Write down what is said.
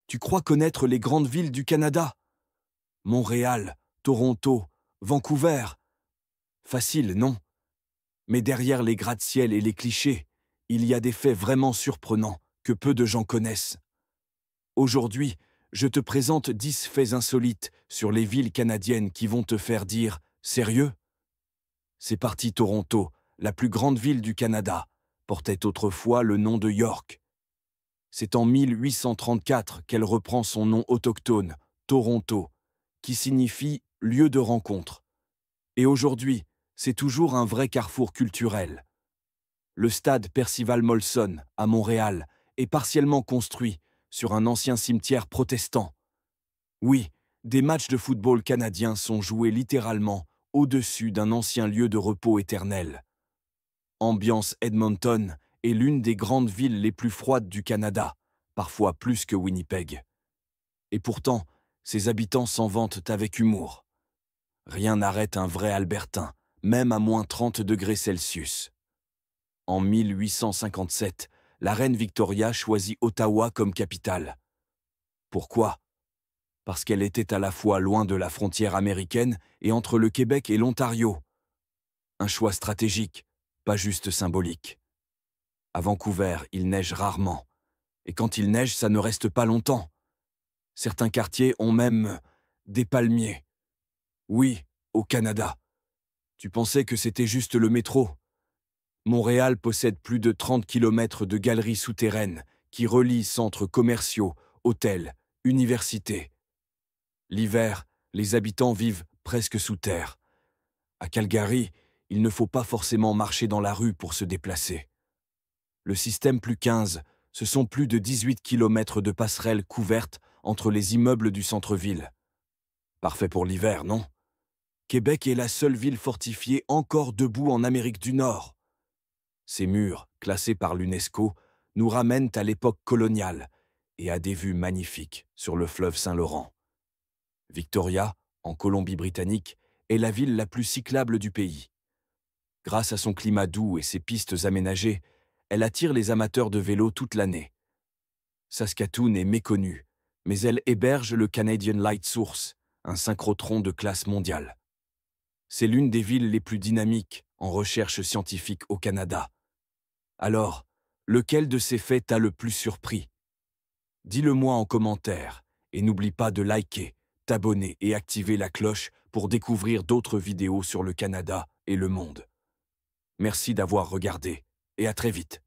Tu crois connaître les grandes villes du Canada? Montréal, Toronto, Vancouver. Facile, non? Mais derrière les gratte-ciel et les clichés, il y a des faits vraiment surprenants que peu de gens connaissent. Aujourd'hui, je te présente 10 faits insolites sur les villes canadiennes qui vont te faire dire « Sérieux ?» C'est parti. Toronto, la plus grande ville du Canada, portait autrefois le nom de York. C'est en 1834 qu'elle reprend son nom autochtone, Toronto, qui signifie « lieu de rencontre ». Et aujourd'hui, c'est toujours un vrai carrefour culturel. Le stade Percival Molson, à Montréal, est partiellement construit sur un ancien cimetière protestant. Oui, des matchs de football canadiens sont joués littéralement au-dessus d'un ancien lieu de repos éternel. Ambiance. Edmonton est l'une des grandes villes les plus froides du Canada, parfois plus que Winnipeg. Et pourtant, ses habitants s'en vantent avec humour. Rien n'arrête un vrai Albertain, même à moins 30 degrés Celsius. En 1857, la reine Victoria choisit Ottawa comme capitale. Pourquoi? Parce qu'elle était à la fois loin de la frontière américaine et entre le Québec et l'Ontario. Un choix stratégique, pas juste symbolique. À Vancouver, il neige rarement. Et quand il neige, ça ne reste pas longtemps. Certains quartiers ont même des palmiers. Oui, au Canada. Tu pensais que c'était juste le métro? Montréal possède plus de 30 kilomètres de galeries souterraines qui relient centres commerciaux, hôtels, universités. L'hiver, les habitants vivent presque sous terre. À Calgary, il ne faut pas forcément marcher dans la rue pour se déplacer. Le système Plus 15, ce sont plus de 18 kilomètres de passerelles couvertes entre les immeubles du centre-ville. Parfait pour l'hiver, non? Québec est la seule ville fortifiée encore debout en Amérique du Nord. Ces murs, classés par l'UNESCO, nous ramènent à l'époque coloniale et à des vues magnifiques sur le fleuve Saint-Laurent. Victoria, en Colombie-Britannique, est la ville la plus cyclable du pays. Grâce à son climat doux et ses pistes aménagées, elle attire les amateurs de vélo toute l'année. Saskatoon est méconnue, mais elle héberge le Canadian Light Source, un synchrotron de classe mondiale. C'est l'une des villes les plus dynamiques en recherche scientifique au Canada. Alors, lequel de ces faits t'a le plus surpris? Dis-le-moi en commentaire et n'oublie pas de liker, t'abonner et activer la cloche pour découvrir d'autres vidéos sur le Canada et le monde. Merci d'avoir regardé et à très vite.